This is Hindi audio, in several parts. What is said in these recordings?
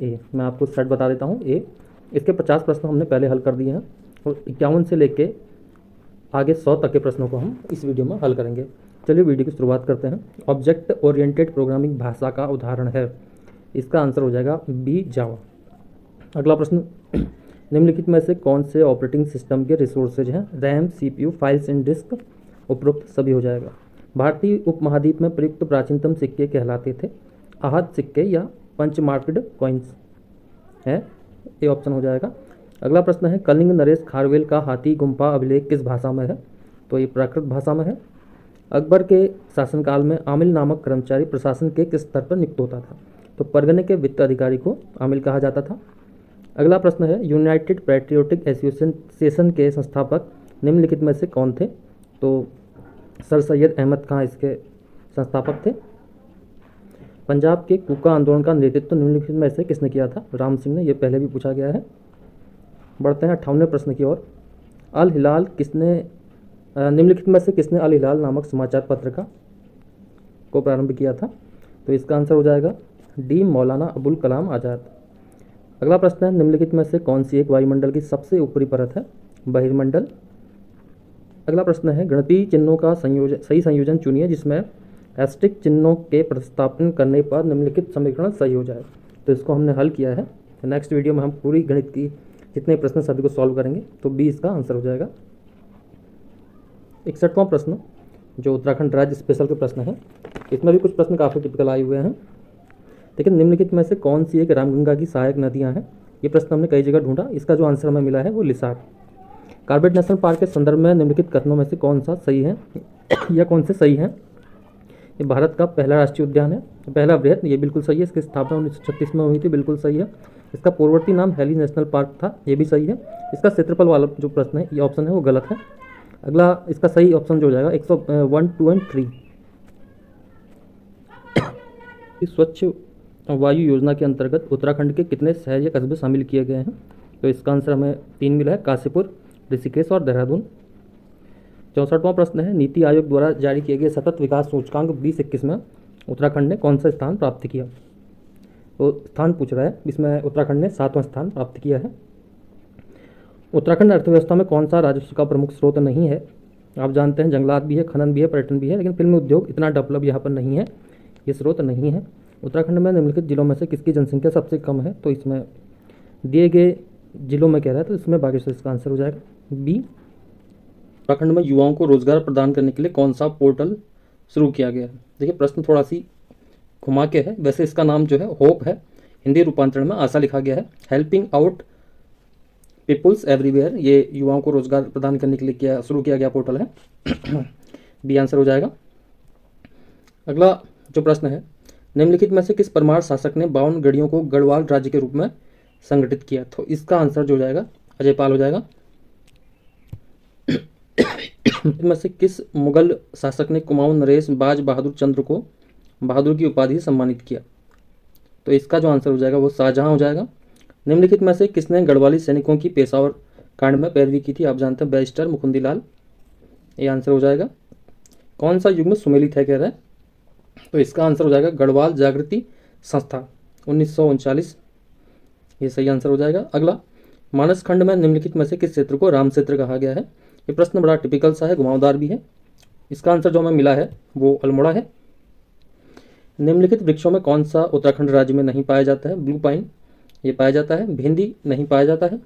ए। मैं आपको सेट बता देता हूँ। ए, इसके 50 प्रश्न हमने पहले हल कर दिए हैं और 51 से लेके आगे 100 तक के प्रश्नों को हम इस वीडियो में हल करेंगे। चलिए वीडियो की शुरुआत करते हैं। ऑब्जेक्ट ओरिएंटेड प्रोग्रामिंग भाषा का उदाहरण है, इसका आंसर हो जाएगा बी, जावा। अगला प्रश्न, निम्नलिखित में से कौन से ऑपरेटिंग सिस्टम के रिसोर्सेज हैं? RAM, CPU, files and disk, उपरोक्त सभी हो जाएगा। भारतीय उपमहाद्वीप में प्रयुक्त प्राचीनतम सिक्के कहलाते थे? आहत सिक्के या पंचमार्क्ड कॉइन्स है, ये ऑप्शन हो जाएगा। अगला प्रश्न है, कलिंग नरेश खारवेल का हाथी गुम्फा अभिलेख किस भाषा में है? तो ये प्राकृत भाषा में है। अकबर के शासनकाल में आमिल नामक कर्मचारी प्रशासन के किस स्तर पर नियुक्त होता था? तो परगने के वित्त अधिकारी को आमिल कहा जाता था। अगला प्रश्न है, यूनाइटेड पैट्रियोटिक एसोसिएशन के संस्थापक निम्नलिखित में से कौन थे? तो सर सैयद अहमद खां इसके संस्थापक थे। पंजाब के कूका आंदोलन का नेतृत्व निम्नलिखित में से किसने किया था? राम सिंह ने, यह पहले भी पूछा गया है। बढ़ते हैं 58वें प्रश्न की ओर। अल हिलाल निम्नलिखित में से किसने अल हिलाल नामक समाचार पत्र को प्रारंभ किया था? तो इसका आंसर हो जाएगा डी, मौलाना अबुल कलाम आज़ाद। अगला प्रश्न है, निम्नलिखित में से कौन सी एक वायुमंडल की सबसे ऊपरी परत है? बहिर्मंडल। अगला प्रश्न है, गणितीय चिन्हों का सही संयोजन चुनिए जिसमें एस्टेरिक चिन्हों के प्रतिस्थापन करने पर निम्नलिखित समीकरण सही हो जाए। तो इसको हमने हल किया है। नेक्स्ट वीडियो में हम पूरी गणित की जितने प्रश्न सभी को सॉल्व करेंगे। तो बी इसका आंसर हो जाएगा। 61वां प्रश्न जो उत्तराखंड राज्य स्पेशल के प्रश्न है, इसमें भी कुछ प्रश्न काफ़ी टिपिकल आए हुए हैं। लेकिन निम्नलिखित में से कौन सी एक रामगंगा की सहायक नदियां हैं? ये प्रश्न हमने कई जगह ढूंढा, इसका जो आंसर हमें मिला है वो लिसार। कॉर्बेट नेशनल पार्क के संदर्भ में निम्नलिखित कथनों में से कौन सा सही है या कौन से सही हैं? ये भारत का पहला राष्ट्रीय उद्यान है, पहला वृहद, ये बिल्कुल सही है। इसकी स्थापना 1936 में हुई थी, बिल्कुल सही है। इसका पूर्ववर्ती नाम हेली नेशनल पार्क था, ये भी सही है। इसका क्षेत्रफल वाला जो प्रश्न है, ये ऑप्शन है वो गलत है। अगला इसका सही ऑप्शन जो हो जाएगा 101, 2 एंड 3। स्वच्छ वायु योजना के अंतर्गत उत्तराखंड के कितने शहर या कस्बे शामिल किए गए हैं? तो इसका आंसर हमें 3 मिला है, काशीपुर, ऋषिकेश और देहरादून। 64वां प्रश्न है, नीति आयोग द्वारा जारी किए गए सतत विकास सूचकांक 2021 में उत्तराखंड ने कौन सा स्थान प्राप्त किया? तो स्थान पूछ रहा है, इसमें उत्तराखंड ने 7वां स्थान प्राप्त किया है। उत्तराखंड अर्थव्यवस्था में कौन सा राजस्व का प्रमुख स्रोत नहीं है? आप जानते हैं जंगलात भी है, खनन भी है, पर्यटन भी है, लेकिन फिल्म उद्योग इतना डेवलप यहाँ पर नहीं है, ये स्रोत नहीं है। उत्तराखंड में निम्नलिखित जिलों में से किसकी जनसंख्या सबसे कम है? तो इसमें दिए गए जिलों में कह रहा है, तो इसमें बागेश्वर इसका आंसर हो जाएगा बी। उत्तराखंड में युवाओं को रोजगार प्रदान करने के लिए कौन सा पोर्टल शुरू किया गया है? देखिए प्रश्न थोड़ा सी घुमा के है, वैसे इसका नाम जो है होप है, हिंदी रूपांतरण में आशा लिखा गया है। हेल्पिंग आउट पीपुल्स एवरीवेयर, ये युवाओं को रोजगार प्रदान करने के लिए शुरू किया गया पोर्टल है। बी आंसर हो जाएगा। अगला जो प्रश्न है, निम्नलिखित में से किस परमार शासक ने 52 गढ़ियों को गढ़वाल राज्य के रूप में संगठित किया? तो इसका आंसर जो हो जाएगा अजयपाल हो जाएगा। में से किस मुगल शासक ने कुमाऊं नरेश बाज बहादुर चंद्र को बहादुर की उपाधि से सम्मानित किया? तो इसका जो आंसर हो जाएगा वो शाहजहां हो जाएगा। निम्नलिखित में से किसने गढ़वाली सैनिकों की पेशावर कांड में पैरवी की थी? आप जानते हैं बैरिस्टर मुकुंदीलाल, ये आंसर हो जाएगा। कौन सा युग में सुमेलित है कह रहा है? तो इसका आंसर हो जाएगा गढ़वाल जागृति संस्था 1939, ये सही आंसर हो जाएगा। अगला, मानस खंड में निम्नलिखित में से किस क्षेत्र को राम क्षेत्र कहा गया है? ये प्रश्न बड़ा टिपिकल सा है, घुमावदार भी है। इसका आंसर जो हमें मिला है वो अल्मोड़ा है। निम्नलिखित वृक्षों में कौन सा उत्तराखंड राज्य में नहीं पाया जाता है? ब्लू पाइन, ये पाया जाता है। भिंडी नहीं पाया जाता है।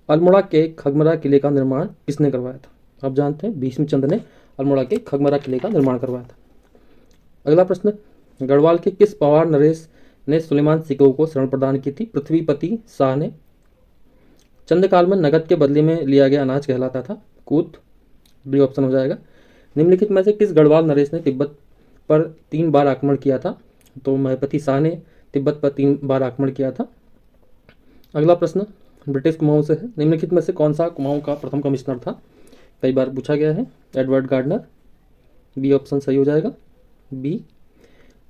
अल्मोड़ा के खगमरा किले का निर्माण किसने करवाया था? आप जानते हैं भीष्मचंद्र ने अल्मोड़ा के खगमरा किले का निर्माण करवाया था। अगला प्रश्न, गढ़वाल के किस पवार नरेश ने सुलेमान सिकोह को शरण प्रदान की थी? पृथ्वीपति शाह ने। चंद्रकाल में नगद के बदले में लिया गया अनाज कहलाता था कूत, बी ऑप्शन हो जाएगा। निम्नलिखित में से किस गढ़वाल नरेश ने तिब्बत पर 3 बार आक्रमण किया था? तो महपति शाह ने तिब्बत पर 3 बार आक्रमण किया था। अगला प्रश्न ब्रिटिश कुमाऊं से है, निम्नलिखित में से कौन सा कुमाऊं का प्रथम कमिश्नर था? कई बार पूछा गया है, एडवर्ड गार्डनर, बी ऑप्शन सही हो जाएगा बी।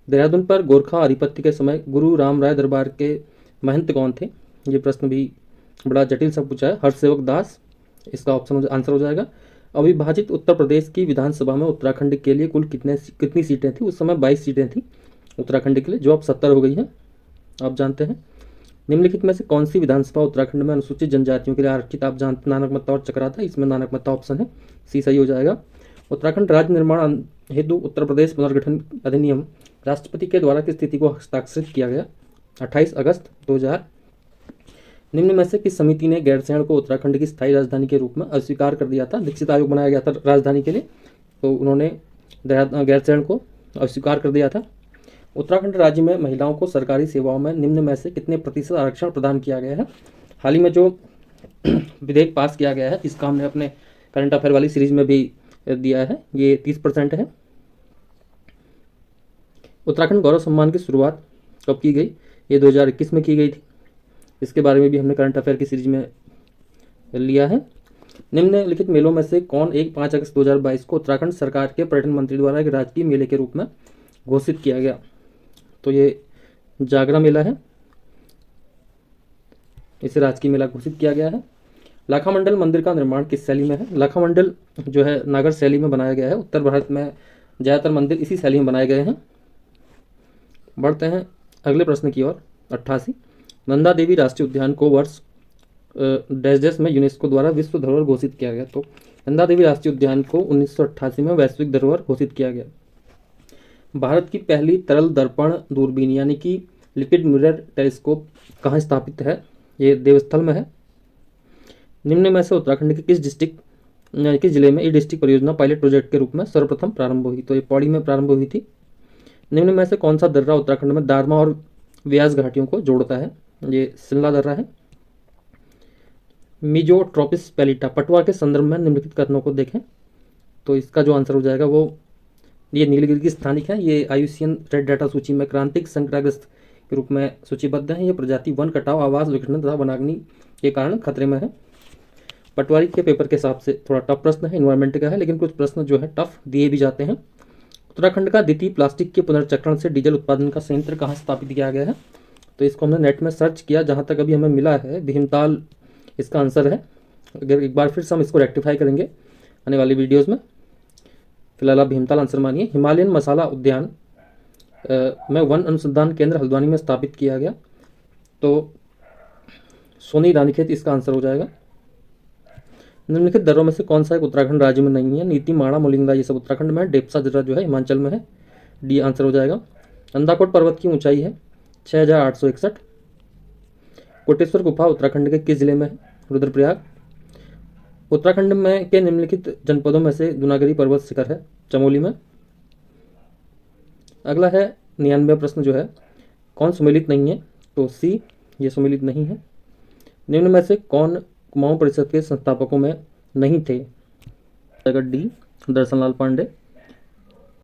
देहरादून पर गोरखा आधिपत्य के समय गुरु राम राय दरबार के महंत कौन थे? ये प्रश्न भी बड़ा जटिल सा पूछा है, हरसेवक दास, इसका ऑप्शन आंसर हो जाएगा। अविभाजित उत्तर प्रदेश की विधानसभा में उत्तराखंड के लिए कुल कितनी सीटें थी? उस समय 22 सीटें थी उत्तराखंड के लिए, जो अब 70 हो गई हैं। आप जानते हैं। निम्नलिखित में से कौन सी विधानसभा उत्तराखंड में अनुसूचित जनजातियों के लिए आरक्षित? आप जानते नानकमत्ता और चक्राता, इसमें नानकमत्ता ऑप्शन है, सी सही हो जाएगा। उत्तराखंड राज्य निर्माण हेतु उत्तर प्रदेश पुनर्गठन अधिनियम राष्ट्रपति के द्वारा किस तिथि को हस्ताक्षरित किया गया? 28 अगस्त 2000। निम्न में से किस समिति ने गैरसैंण को उत्तराखंड की स्थायी राजधानी के रूप में अस्वीकार कर दिया था? दीक्षित आयोग बनाया गया था राजधानी के लिए, तो उन्होंने गैरसैंण को अस्वीकार कर दिया था। उत्तराखंड राज्य में महिलाओं को सरकारी सेवाओं में निम्न में से कितने प्रतिशत आरक्षण प्रदान किया गया है? हाल ही में जो विधेयक पास किया गया है, इसका हमने अपने करंट अफेयर वाली सीरीज में भी दिया है, ये 30% है। उत्तराखंड गौरव सम्मान की शुरुआत कब की गई? ये 2021 में की गई थी, इसके बारे में भी हमने करंट अफेयर की सीरीज में लिया है। निम्नलिखित मेलों में से कौन एक 5 अगस्त 2022 को उत्तराखंड सरकार के पर्यटन मंत्री द्वारा एक राजकीय मेले के रूप में घोषित किया गया? तो ये जागरा मेला है, इसे राजकीय मेला घोषित किया गया है। लाखामंडल मंदिर का निर्माण किस शैली में है? लाखामंडल जो है नागर शैली में बनाया गया है। उत्तर भारत में ज़्यादातर मंदिर इसी शैली में बनाए गए हैं। बढ़ते हैं अगले प्रश्न की ओर। 88, नंदा देवी राष्ट्रीय उद्यान को वर्ष डैश में यूनेस्को द्वारा विश्व धरोहर घोषित किया गया? तो नंदा देवी राष्ट्रीय उद्यान को 1988 में वैश्विक धरोहर घोषित किया गया। भारत की पहली तरल दर्पण दूरबीन यानी कि लिक्विड मिरर टेलीस्कोप कहाँ स्थापित है? ये देवस्थल में है। निम्न में से उत्तराखंड के किस जिले में ई डिस्ट्रिक्ट परियोजना पायलट प्रोजेक्ट के रूप में सर्वप्रथम प्रारंभ हुई? तो ये पौड़ी में प्रारंभ हुई थी। निम्न में से कौन सा दर्रा उत्तराखंड में दारमा और व्यास घाटियों को जोड़ता है? ये शिमला दर्रा है। मिजोट्रोपिस पैलिटा पटवा के संदर्भ में निम्नलिखित कथनों को देखें, तो इसका जो आंसर हो जाएगा वो ये नीलगिरी की स्थानिक है। ये IUCN रेड डाटा सूची में क्रांतिक संकटाग्रस्त के रूप में सूचीबद्ध है। ये प्रजाति वन कटाव, आवास विघटन तथा वनाग्नि के कारण खतरे में है। पटवारी के पेपर के हिसाब से थोड़ा टफ प्रश्न है, इन्वायरमेंट का है, लेकिन कुछ प्रश्न जो है टफ दिए भी जाते हैं। उत्तराखंड का द्वितीय प्लास्टिक के पुनर्चक्रण से डीजल उत्पादन का संयंत्र कहाँ स्थापित किया गया है? तो इसको हमने नेट में सर्च किया, जहाँ तक अभी हमें मिला है भीमताल इसका आंसर है। अगर एक बार फिर से हम इसको रेक्टिफाई करेंगे आने वाली वीडियोज़ में। फिलहाल आप भीमताल आंसर मानिए। हिमालयन मसाला उद्यान में वन अनुसंधान केंद्र हल्द्वानी में स्थापित किया गया, तो सोनी रानीखेत इसका आंसर हो जाएगा। निम्नलिखित दर्रों में से कौन सा एक उत्तराखंड राज्य में नहीं है? नीति, माणा, मोलिंगरा ये सब उत्तराखंड में है। डेप्सा दर्रा जो है हिमाचल में है, डी आंसर हो जाएगा। अंदाकोट पर्वत की ऊंचाई है 6861। कोटेश्वर गुफा उत्तराखंड के किस जिले में है? रुद्रप्रयाग। उत्तराखंड में के निम्नलिखित जनपदों में से दुनागरी पर्वत शिखर है? चमोली में। अगला है 99वां प्रश्न जो है, कौन सुमेलित नहीं है? तो सी, ये सुमेलित नहीं है। निम्न में से कौन कुमाऊं परिषद के संस्थापकों में नहीं थे? डी, दर्शनलाल पांडे।